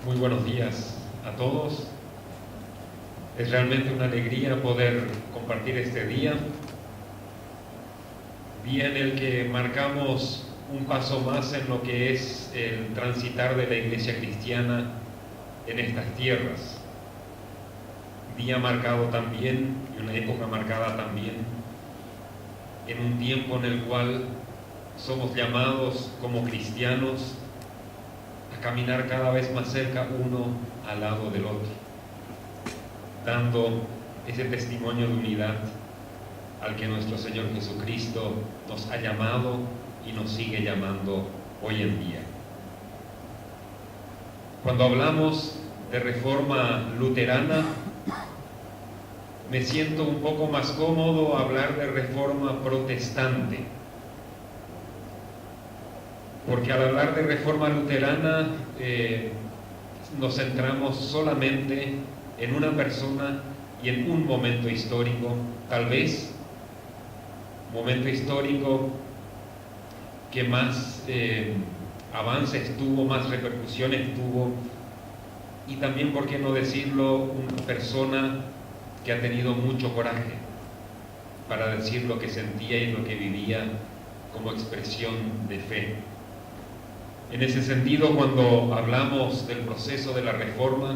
Muy buenos días a todos. Es realmente una alegría poder compartir este día en el que marcamos un paso más en lo que es el transitar de la Iglesia cristiana en estas tierras. Día marcado también, y una época marcada también, en un tiempo en el cual somos llamados como cristianos a caminar cada vez más cerca uno al lado del otro, dando ese testimonio de unidad al que nuestro Señor Jesucristo nos ha llamado y nos sigue llamando hoy en día. Cuando hablamos de reforma luterana, me siento un poco más cómodo hablar de reforma protestante, porque al hablar de reforma luterana nos centramos solamente en una persona y en un momento histórico, tal vez momento histórico que más avances tuvo, más repercusiones tuvo, y también, por qué no decirlo, una persona que ha tenido mucho coraje para decir lo que sentía y lo que vivía como expresión de fe. En ese sentido, cuando hablamos del proceso de la Reforma,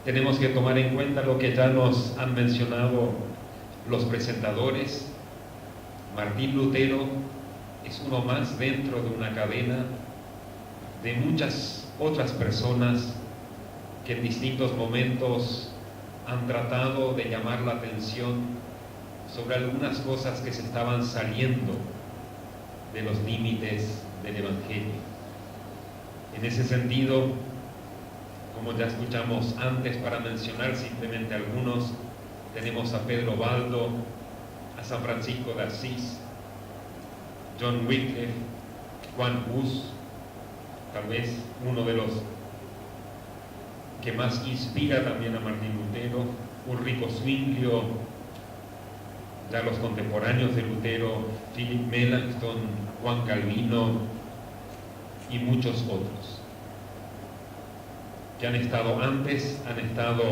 tenemos que tomar en cuenta lo que ya nos han mencionado los presentadores. Martín Lutero es uno más dentro de una cadena de muchas otras personas que en distintos momentos han tratado de llamar la atención sobre algunas cosas que se estaban saliendo de los límites del Evangelio. En ese sentido, como ya escuchamos antes, para mencionar simplemente algunos, tenemos a Pedro Baldo, a San Francisco de Asís, John Wycliffe, Juan Hus, tal vez uno de los que más inspira también a Martín Lutero, Ulrico Zwinglio, ya los contemporáneos de Lutero, Philip Melanchthon, Juan Calvino y muchos otros que han estado antes, han estado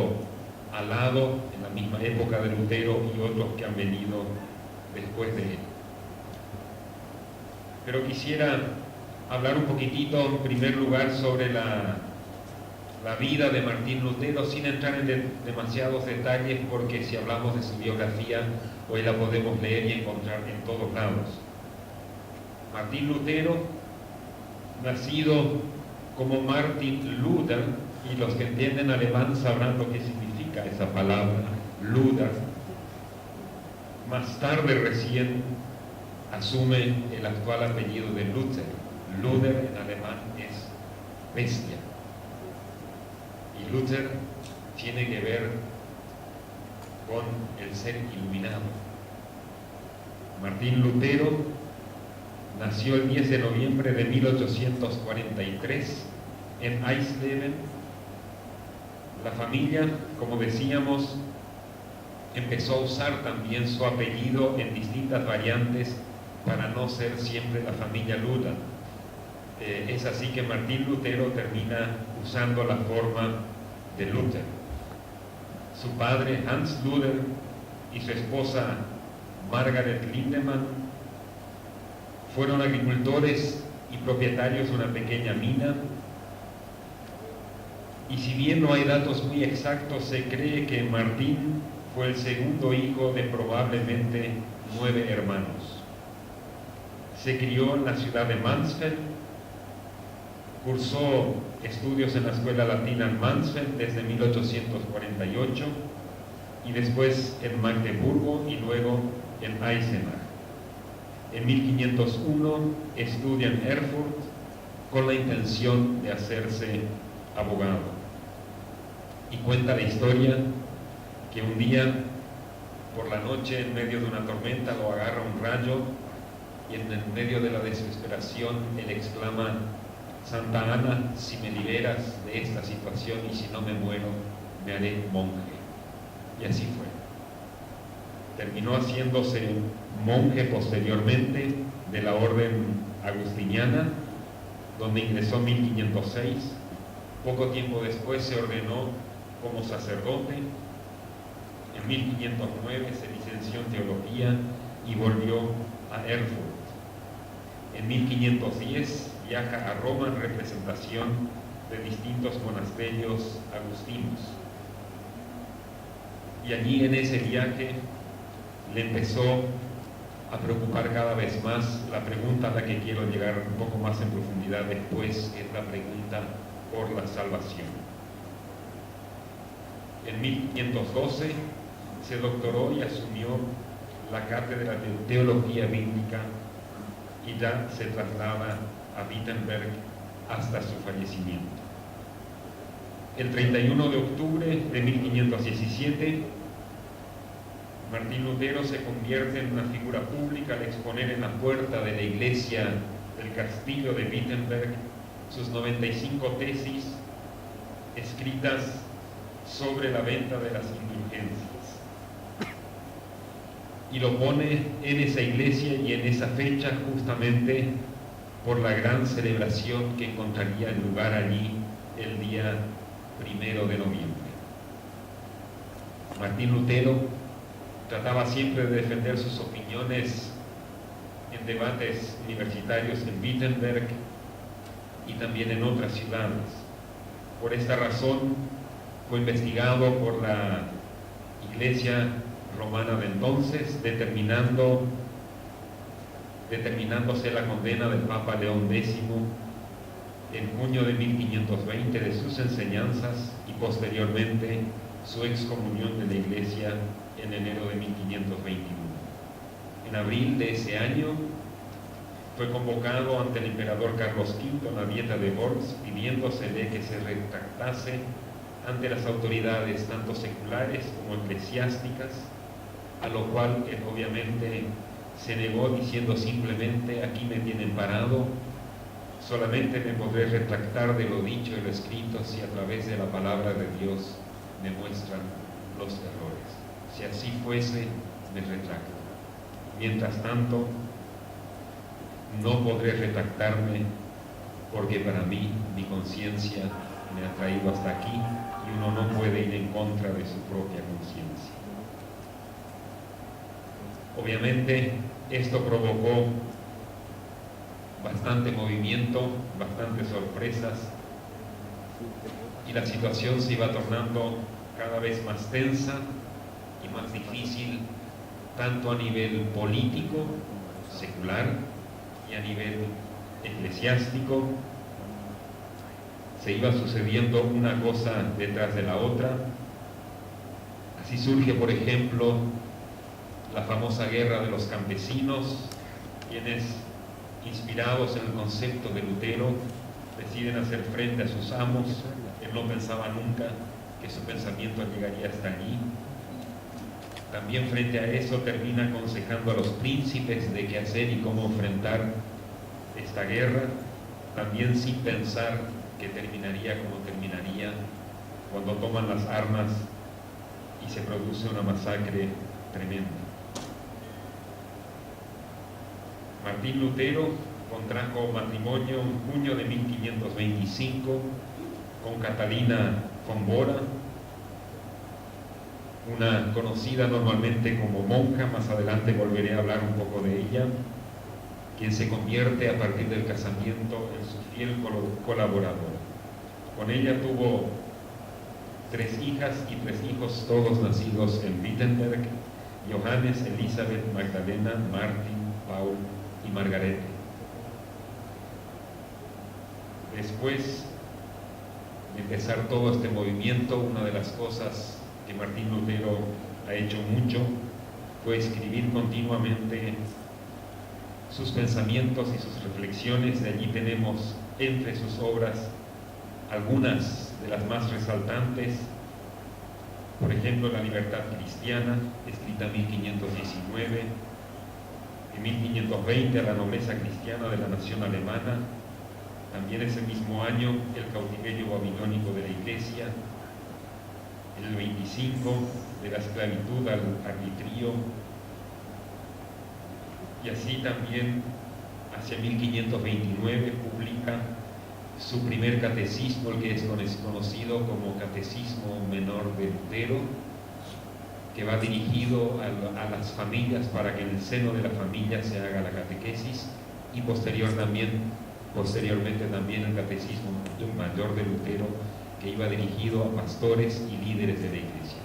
al lado en la misma época de Lutero, y otros que han venido después de él. Pero quisiera hablar un poquitito en primer lugar sobre la vida de Martín Lutero, sin entrar en demasiados detalles, porque si hablamos de su biografía hoy la podemos leer y encontrar en todos lados. Martín Lutero, nacido como Martin Luther, y los que entienden alemán sabrán lo que significa esa palabra, Luther. Más tarde recién asume el actual apellido de Luther. Luther en alemán es bestia. Y Luther tiene que ver con el ser iluminado. Martín Lutero nació el 10 de noviembre de 1843 en Eisleben. La familia, como decíamos, empezó a usar también su apellido en distintas variantes para no ser siempre la familia Luther. Es así que Martín Lutero termina usando la forma de Luther. Su padre, Hans Luther, y su esposa, Margaret Lindemann, fueron agricultores y propietarios de una pequeña mina, y si bien no hay datos muy exactos, se cree que Martín fue el segundo hijo de probablemente 9 hermanos. Se crió en la ciudad de Mansfeld, cursó estudios en la Escuela Latina en Mansfeld desde 1848, y después en Magdeburgo y luego en Eisenach. En 1501 estudia en Erfurt con la intención de hacerse abogado. Y cuenta la historia que un día por la noche, en medio de una tormenta, lo agarra un rayo, y en el medio de la desesperación él exclama: Santa Ana, si me liberas de esta situación y si no me muero, me haré monje. Y así fue. Terminó haciéndose monje posteriormente de la orden agustiniana, donde ingresó en 1506, Poco tiempo después se ordenó como sacerdote. En 1509 se licenció en teología y volvió a Erfurt. En 1510 viaja a Roma en representación de distintos monasterios agustinos. Y allí en ese viaje le empezó a preocupar cada vez más la pregunta a la que quiero llegar un poco más en profundidad después, es la pregunta por la salvación. En 1512 se doctoró y asumió la cátedra de teología bíblica y ya se traslada a Wittenberg hasta su fallecimiento. El 31 de octubre de 1517, Martín Lutero se convierte en una figura pública al exponer en la puerta de la iglesia del castillo de Wittenberg sus 95 tesis escritas sobre la venta de las indulgencias. Y lo pone en esa iglesia y en esa fecha justamente por la gran celebración que encontraría lugar allí el día 1 de noviembre. Martín Lutero trataba siempre de defender sus opiniones en debates universitarios en Wittenberg y también en otras ciudades. Por esta razón fue investigado por la Iglesia Romana de entonces, determinándose la condena del Papa León X en junio de 1520 de sus enseñanzas y posteriormente su excomunión de la Iglesia en enero de 1521. En abril de ese año fue convocado ante el emperador Carlos V en la Dieta de Worms, pidiéndosele que se retractase ante las autoridades tanto seculares como eclesiásticas, a lo cual él obviamente se negó diciendo simplemente: aquí me tienen parado, solamente me podré retractar de lo dicho y lo escrito si a través de la palabra de Dios me muestran los errores. Si así fuese, me retracto. Mientras tanto, no podré retractarme porque para mí mi conciencia me ha traído hasta aquí y uno no puede ir en contra de su propia conciencia. Obviamente esto provocó bastante movimiento, bastantes sorpresas y la situación se iba tornando cada vez más tensa y más difícil, tanto a nivel político, secular, y a nivel eclesiástico. Se iba sucediendo una cosa detrás de la otra. Así surge, por ejemplo, la famosa guerra de los campesinos, quienes, inspirados en el concepto de Lutero, deciden hacer frente a sus amos. Él no pensaba nunca que su pensamiento llegaría hasta allí. También frente a eso termina aconsejando a los príncipes de qué hacer y cómo enfrentar esta guerra, también sin pensar que terminaría como terminaría, cuando toman las armas y se produce una masacre tremenda. Martín Lutero contrajo matrimonio en junio de 1525 con Catalina von Bora, una conocida normalmente como monja, más adelante volveré a hablar un poco de ella, quien se convierte a partir del casamiento en su fiel colaboradora. Con ella tuvo 3 hijas y 3 hijos, todos nacidos en Wittenberg: Johannes, Elizabeth, Magdalena, Martin, Paul y Margarete. Después de empezar todo este movimiento, una de las cosas que Martín Lutero ha hecho mucho fue escribir continuamente sus pensamientos y sus reflexiones. De allí tenemos entre sus obras algunas de las más resaltantes, por ejemplo, La libertad cristiana, escrita en 1519, en 1520, La nobleza cristiana de la nación alemana, también ese mismo año, El cautiverio babilónico de la Iglesia, en el 25, De la esclavitud al arbitrio, y así también hacia 1529 publica su primer catecismo, el que es conocido como Catecismo Menor de Lutero, que va dirigido a las familias para que en el seno de la familia se haga la catequesis, y posteriormente también el Catecismo Mayor de Lutero, que iba dirigido a pastores y líderes de la Iglesia.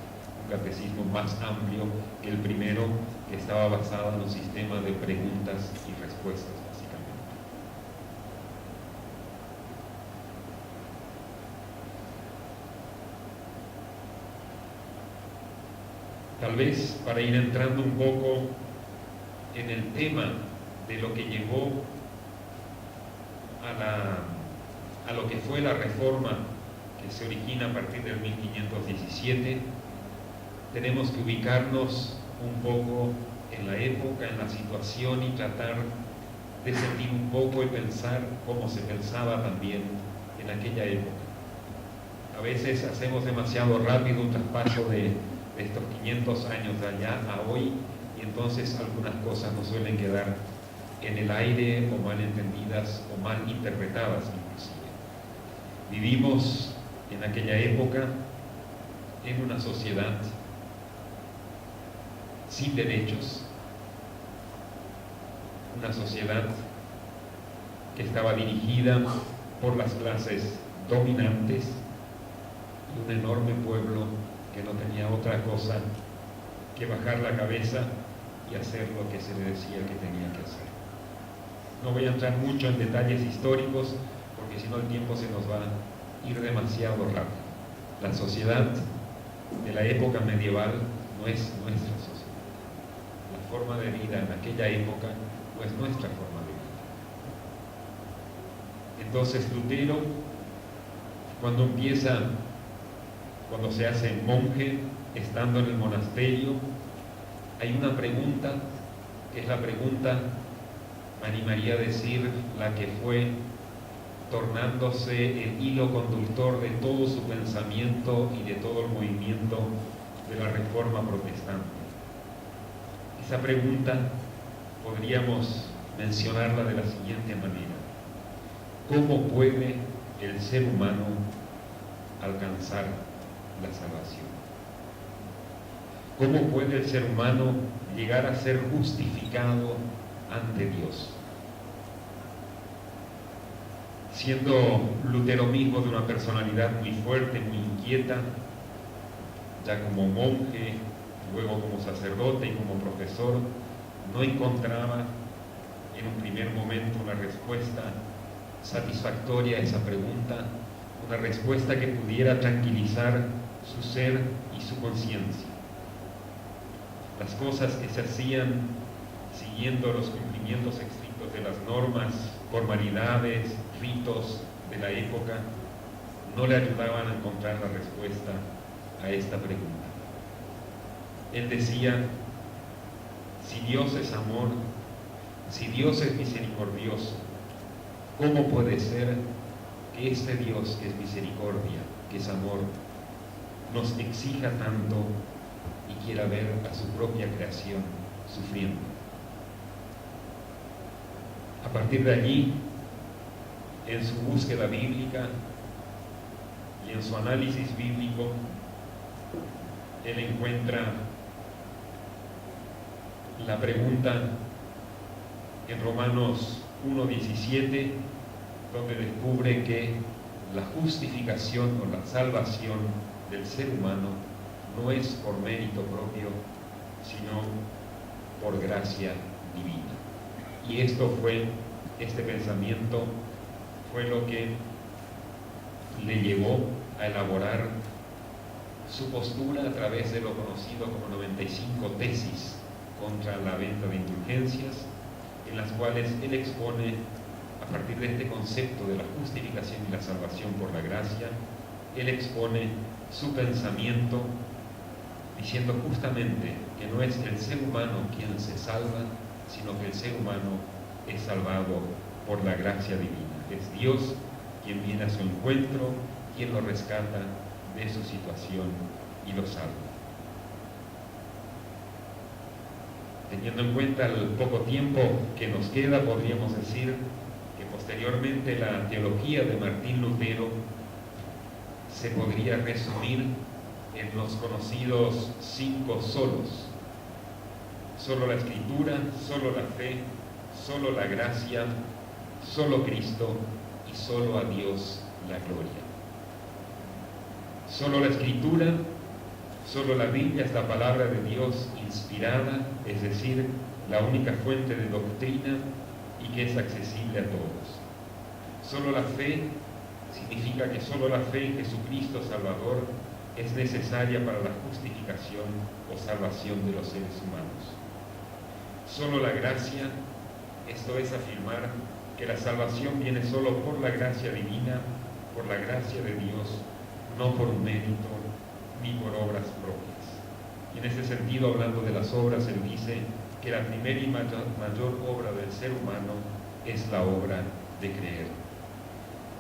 Un catecismo más amplio que el primero, que estaba basado en un sistema de preguntas y respuestas, básicamente. Tal vez para ir entrando un poco en el tema de lo que llevó a lo que fue la reforma que se origina a partir del 1517, tenemos que ubicarnos un poco en la época, en la situación, y tratar de sentir un poco y pensar cómo se pensaba también en aquella época. A veces hacemos demasiado rápido un traspaso de estos 500 años de allá a hoy, y entonces algunas cosas nos suelen quedar en el aire, o mal entendidas o mal interpretadas inclusive. Vivimos en aquella época en una sociedad sin derechos, una sociedad que estaba dirigida por las clases dominantes, y un enorme pueblo que no tenía otra cosa que bajar la cabeza y hacer lo que se le decía que tenía que hacer. No voy a entrar mucho en detalles históricos, porque si no el tiempo se nos va a ir demasiado rápido. La sociedad de la época medieval no es nuestra sociedad. La forma de vida en aquella época no es nuestra forma de vida. Entonces Lutero, cuando se hace monje, estando en el monasterio, hay una pregunta, que es la pregunta, me animaría a decir, la que fue tornándose el hilo conductor de todo su pensamiento y de todo el movimiento de la Reforma Protestante. Esa pregunta podríamos mencionarla de la siguiente manera: ¿cómo puede el ser humano alcanzar la salvación? ¿Cómo puede el ser humano llegar a ser justificado ante Dios? Siendo Lutero mismo de una personalidad muy fuerte, muy inquieta, ya como monje, luego como sacerdote y como profesor, no encontraba en un primer momento una respuesta satisfactoria a esa pregunta, una respuesta que pudiera tranquilizar su ser y su conciencia. Las cosas que se hacían siguiendo los cumplimientos estrictos de las normas, formalidades, ritos de la época, no le ayudaban a encontrar la respuesta a esta pregunta. Él decía: si Dios es amor, si Dios es misericordioso, ¿cómo puede ser que este Dios que es misericordia, que es amor, nos exija tanto y quiera ver a su propia creación sufriendo? A partir de allí, en su búsqueda bíblica y en su análisis bíblico, él encuentra la pregunta en Romanos 1:17, donde descubre que la justificación o la salvación del ser humano no es por mérito propio, sino por gracia divina. Y este pensamiento fue lo que le llevó a elaborar su postura a través de lo conocido como 95 tesis contra la venta de indulgencias, en las cuales él expone, a partir de este concepto de la justificación y la salvación por la gracia, él expone su pensamiento diciendo justamente que no es el ser humano quien se salva, sino que el ser humano es salvado por la gracia divina. Es Dios quien viene a su encuentro, quien lo rescata de su situación y lo salva. Teniendo en cuenta el poco tiempo que nos queda, podríamos decir que posteriormente la teología de Martín Lutero se podría resumir en los conocidos 5 solos: solo la Escritura, solo la fe, solo la gracia, solo Cristo y solo a Dios la gloria. Solo la Escritura, solo la Biblia es la palabra de Dios inspirada, es decir, la única fuente de doctrina y que es accesible a todos. Solo la fe significa que solo la fe en Jesucristo Salvador es necesaria para la justificación o salvación de los seres humanos. Solo la gracia, esto es afirmar que la salvación viene solo por la gracia divina, por la gracia de Dios, no por un mérito ni por obras propias. Y en ese sentido, hablando de las obras, él dice que la primera y mayor obra del ser humano es la obra de creer.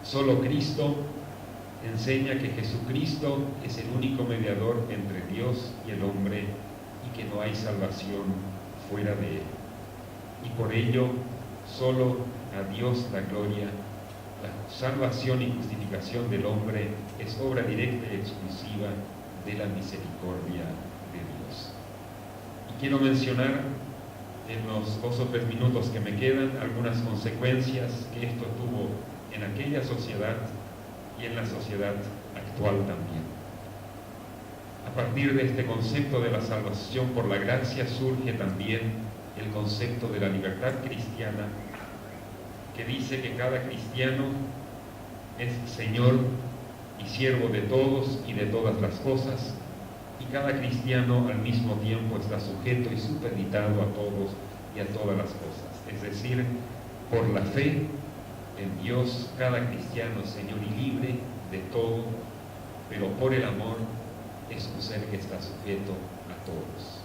Solo Cristo enseña que Jesucristo es el único mediador entre Dios y el hombre y que no hay salvación fuera de él. Y por ello, solo a Dios la gloria. La salvación y justificación del hombre es obra directa y exclusiva de la misericordia de Dios. Y quiero mencionar en los 2 o 3 minutos que me quedan algunas consecuencias que esto tuvo en aquella sociedad y en la sociedad actual también. A partir de este concepto de la salvación por la gracia surge también el concepto de la libertad cristiana, que dice que cada cristiano es Señor y siervo de todos y de todas las cosas, y cada cristiano al mismo tiempo está sujeto y supeditado a todos y a todas las cosas. Es decir, por la fe en Dios, cada cristiano es Señor y libre de todo, pero por el amor es un ser que está sujeto a todos.